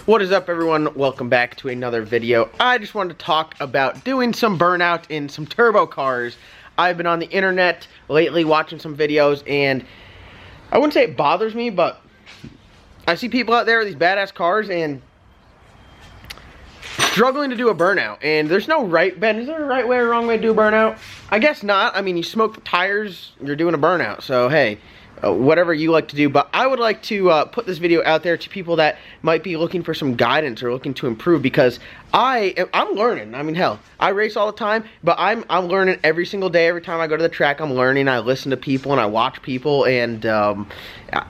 What is up, everyone? Welcome back to another video. I just wanted to talk about doing some burnout in some turbo cars. I've been on the internet lately watching some videos, and I wouldn't say it bothers me, but I see people out there with these badass cars and struggling to do a burnout. And there's no right, Ben, is there a right way or wrong way to do a burnout? I guess not. I mean, you smoke the tires, you're doing a burnout. So, hey, whatever you like to do. But I would like to put this video out there to people that might be looking for some guidance or looking to improve, because I'm learning. I mean, hell, I race all the time, but I'm learning every single day. Every time I go to the track, I'm learning. I listen to people and I watch people, and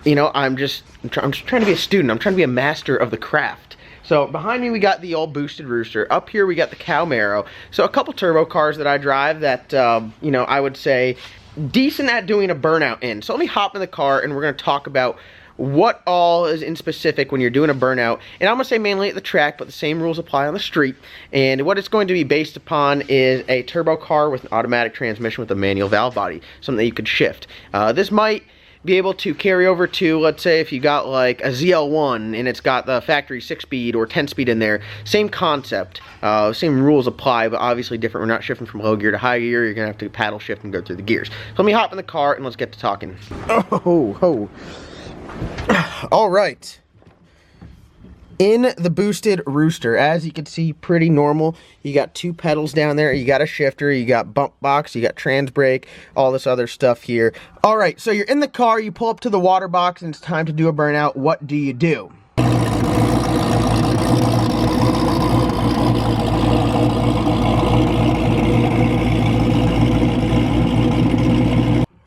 you know, I'm just trying to be a student. I'm trying to be a master of the craft. So behind me we got the old boosted rooster. Up here we got the Cowmaro. So a couple turbo cars that I drive that you know, I would say decent at doing a burnout in. So let me hop in the car and we're going to talk about what all is in specific when you're doing a burnout. And I'm going to say mainly at the track, but the same rules apply on the street. And what it's going to be based upon is a turbo car with an automatic transmission with a manual valve body, something that you could shift. This might be able to carry over to, let's say, if you got like a ZL1 and it's got the factory 6-speed or 10-speed in there. Same concept, same rules apply, but obviously different. We're not shifting from low gear to high gear. You're gonna have to paddle shift and go through the gears. So let me hop in the car and let's get to talking. All right. In the boosted rooster, as you can see, pretty normal. You got two pedals down there, you got a shifter, you got bump box, you got trans brake, all this other stuff here. All right, so you're in the car, you pull up to the water box, and it's time to do a burnout. What do you do?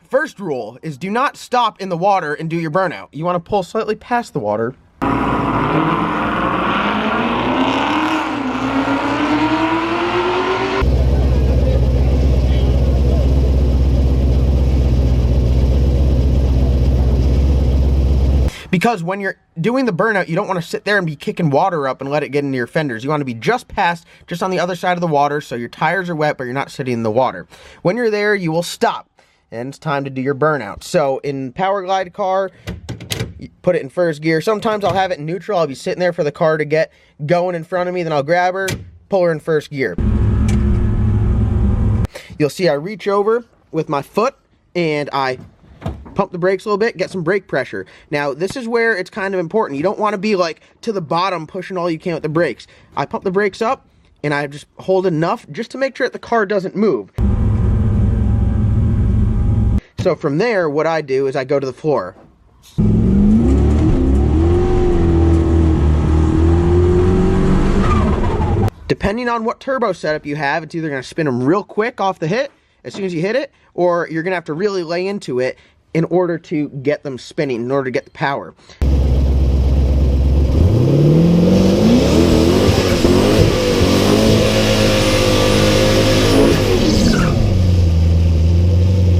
First rule is do not stop in the water and do your burnout. You want to pull slightly past the water. Because when you're doing the burnout, you don't want to sit there and be kicking water up and let it get into your fenders. You want to be just past, just on the other side of the water, so your tires are wet, but you're not sitting in the water. When you're there, you will stop, and it's time to do your burnout. So in Power Glide car, you put it in first gear. Sometimes I'll have it in neutral. I'll be sitting there for the car to get going in front of me, then I'll grab her, pull her in first gear. You'll see I reach over with my foot, and I pump the brakes a little bit, get some brake pressure. Now, this is where it's kind of important. You don't want to be like to the bottom pushing all you can with the brakes. I pump the brakes up and I just hold enough just to make sure that the car doesn't move. So from there, what I do is I go to the floor. Depending on what turbo setup you have, it's either going to spin them real quick off the hit as soon as you hit it, or you're going to have to really lay into it in order to get them spinning, in order to get the power.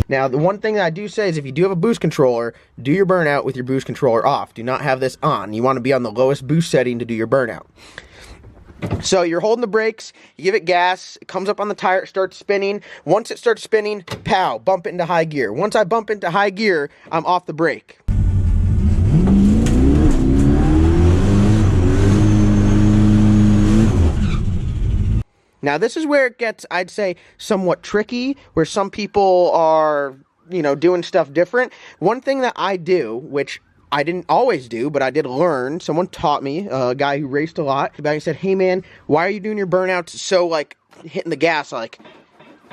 Now, the one thing that I do say is if you do have a boost controller, do your burnout with your boost controller off. Do not have this on. You want to be on the lowest boost setting to do your burnout. So you're holding the brakes, you give it gas, it comes up on the tire, it starts spinning. Once it starts spinning, pow, bump it into high gear. Once I bump into high gear, I'm off the brake. Now this is where it gets, I'd say, somewhat tricky, where some people are, you know, doing stuff different. One thing that I do, which I didn't always do, but I did learn. Someone taught me, a guy who raced a lot. He said, hey man, why are you doing your burnouts so, like, hitting the gas, like,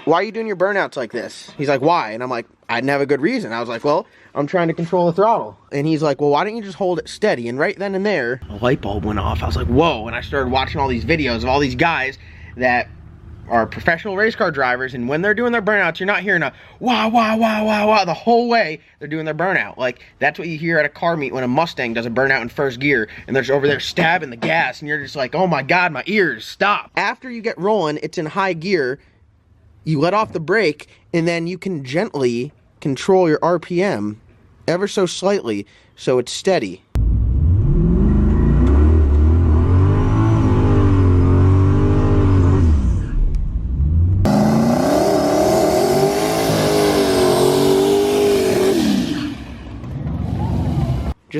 why are you doing your burnouts like this? He's like, why? And I'm like, I didn't have a good reason. I was like, well, I'm trying to control the throttle. And he's like, well, why don't you just hold it steady? And right then and there, a light bulb went off. I was like, whoa. And I started watching all these videos of all these guys that are professional race car drivers, and when they're doing their burnouts, you're not hearing a wah, wah, wah, wah, wah the whole way they're doing their burnout. Like, that's what you hear at a car meet when a Mustang does a burnout in first gear, and they're just over there stabbing the gas, and you're just like, oh my God, my ears, stop. After you get rolling, it's in high gear, you let off the brake, and then you can gently control your RPM ever so slightly, so it's steady.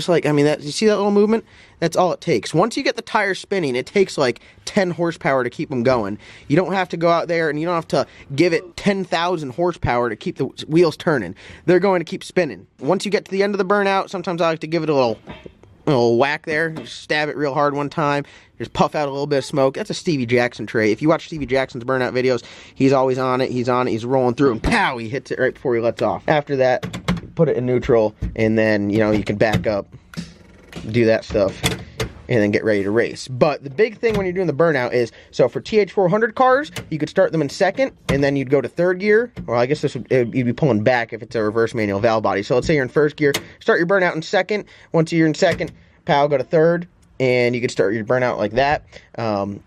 just like, I mean, you see that little movement? That's all it takes. Once you get the tires spinning, it takes like 10 horsepower to keep them going. You don't have to go out there and you don't have to give it 10,000 horsepower to keep the wheels turning. They're going to keep spinning. Once you get to the end of the burnout, sometimes I like to give it a little whack there. Just stab it real hard one time. Just puff out a little bit of smoke. That's a Stevie Jackson trait. If you watch Stevie Jackson's burnout videos, he's always on it. He's on it. He's rolling through and pow, he hits it right before he lets off. After that, put it in neutral and then, you know, you can back up, do that stuff, and then get ready to race. But the big thing when you're doing the burnout is, so for TH400 cars, you could start them in second, and then you'd go to third gear, or I guess you'd be pulling back if it's a reverse manual valve body. So let's say you're in first gear, start your burnout in second. Once you're in second, pow, go to third, and you could start your burnout like that.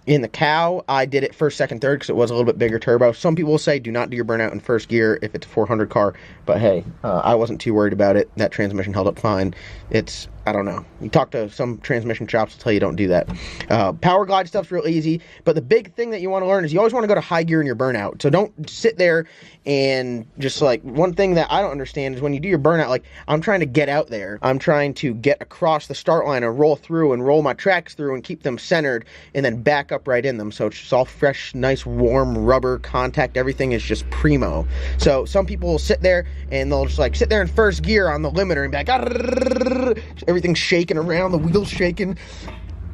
In the Cow, I did it first, second, third, because it was a little bit bigger turbo. Some people will say do not do your burnout in first gear if it's a 400 car, but hey, I wasn't too worried about it. That transmission held up fine. It's, I don't know. You talk to some transmission shops, they'll tell you don't do that. Power glide stuff's real easy, but the big thing that you want to learn is you always want to go to high gear in your burnout. So don't sit there and just like, one thing that I don't understand is when you do your burnout, like I'm trying to get out there, I'm trying to get across the start line and roll through and roll my tracks through and keep them centered and then back up right in them. So it's just all fresh, nice, warm rubber contact. Everything is just primo. So some people will sit there and they'll just like sit there in first gear on the limiter and be like, everything's shaking around, the wheels shaking,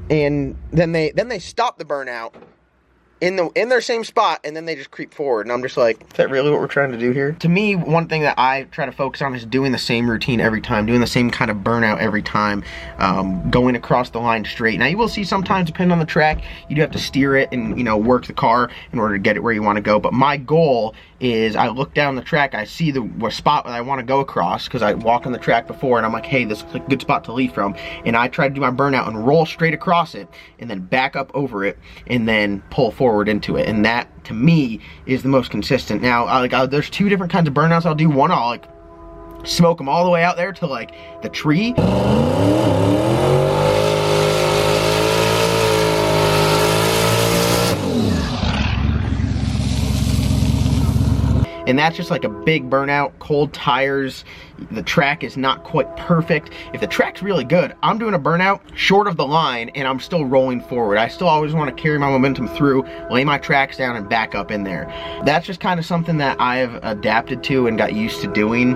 and then they stop the burnout in their same spot, and then they just creep forward, and I'm just like, is that really what we're trying to do here? To me, one thing that I try to focus on is doing the same routine every time, doing the same kind of burnout every time, going across the line straight. Now, you will see sometimes, depending on the track, you do have to steer it and, you know, work the car in order to get it where you want to go, but my goal is I look down the track, I see the spot that I want to go across, because I walk on the track before, and I'm like, hey, this is a good spot to leave from, and I try to do my burnout and roll straight across it, and then back up over it, and then pull forward into it, and that to me is the most consistent. Now, there's two different kinds of burnouts I'll do. One, I'll like smoke them all the way out there to like the tree. And that's just like a big burnout, cold tires, the track is not quite perfect. If the track's really good, I'm doing a burnout short of the line and I'm still rolling forward. I still always want to carry my momentum through, lay my tracks down and back up in there. That's just kind of something that I've adapted to and got used to doing.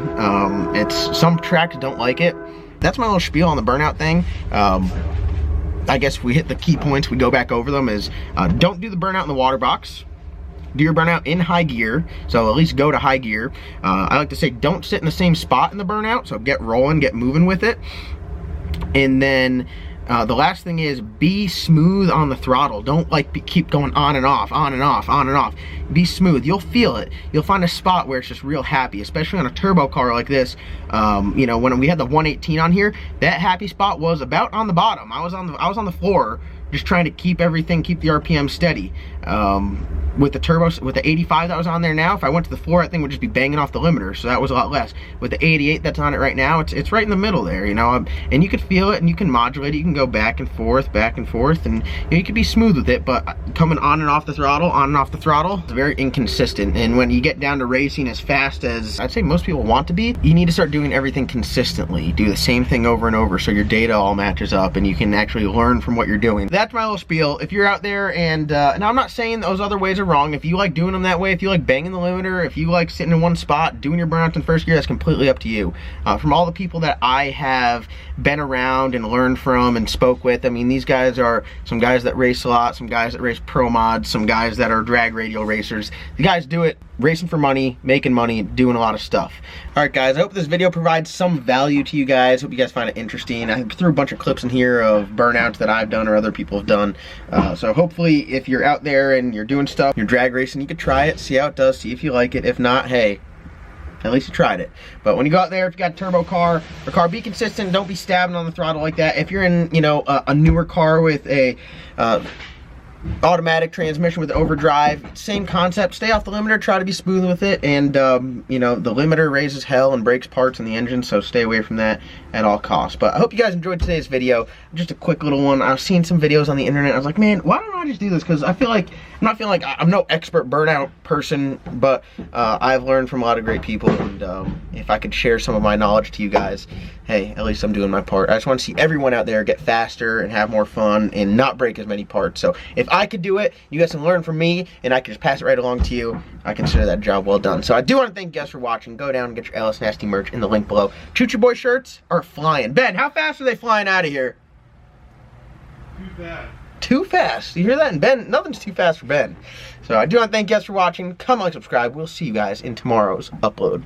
Some tracks don't like it. That's my little spiel on the burnout thing. I guess if we hit the key points, we go back over them, is don't do the burnout in the water box. Do your burnout in high gear, so at least go to high gear. I like to say don't sit in the same spot in the burnout, so get rolling, get moving with it. And then the last thing is be smooth on the throttle. Don't like keep going on and off, on and off, on and off. Be smooth. You'll feel it. You'll find a spot where it's just real happy, especially on a turbo car like this. You know, when we had the 118 on here, that happy spot was about on the bottom. I was on the floor, just trying to keep the RPM steady. With the turbo, with the 85 that was on there now, if I went to the floor, that thing would just be banging off the limiter, so that was a lot less. With the 88 that's on it right now, it's right in the middle there, you know, and you can feel it and you can modulate it, you can go back and forth, and you know, you can be smooth with it, but coming on and off the throttle, it's very inconsistent. And when you get down to racing as fast as I'd say most people want to be, you need to start doing everything consistently. Do the same thing over and over so your data all matches up and you can actually learn from what you're doing. That's my little spiel. If you're out there and now I'm not saying those other ways are wrong. If you like doing them that way, if you like banging the limiter, if you like sitting in one spot, doing your burnouts in first gear, that's completely up to you. From all the people that I have been around and learned from and spoke with, I mean, these guys are some guys that race a lot, some guys that race pro mods, some guys that are drag radial racers. The guys do it racing for money, making money, doing a lot of stuff. Alright guys, I hope this video provides some value to you guys. Hope you guys find it interesting. I threw a bunch of clips in here of burnouts that I've done or other people have done. So hopefully if you're out there and you're doing stuff, you're drag racing, you could try it, see how it does, see if you like it. If not, hey, at least you tried it. But when you go out there, if you got a turbo car or car, be consistent. Don't be stabbing on the throttle like that. If you're in, you know, a newer car with a automatic transmission with overdrive, same concept. Stay off the limiter, try to be smooth with it, and you know, the limiter raises hell and breaks parts in the engine, so stay away from that at all costs. But I hope you guys enjoyed today's video. Just a quick little one. I've seen some videos on the internet. I was like, man, why don't I just do this? Because I feel like I'm no expert burnout person, but I've learned from a lot of great people, and if I could share some of my knowledge to you guys, hey, at least I'm doing my part. I just want to see everyone out there get faster and have more fun and not break as many parts. So if I could do it, you guys can learn from me and I can just pass it right along to you. I consider that job well done. So I do want to thank you guys for watching. Go down and get your LS Nasty merch in the link below. Choo Choo Boy shirts are flying. Ben, how fast are they flying out of here? Too fast. Too fast. You hear that? And Ben, nothing's too fast for Ben. So I do want to thank you guys for watching. Come like, subscribe. We'll see you guys in tomorrow's upload.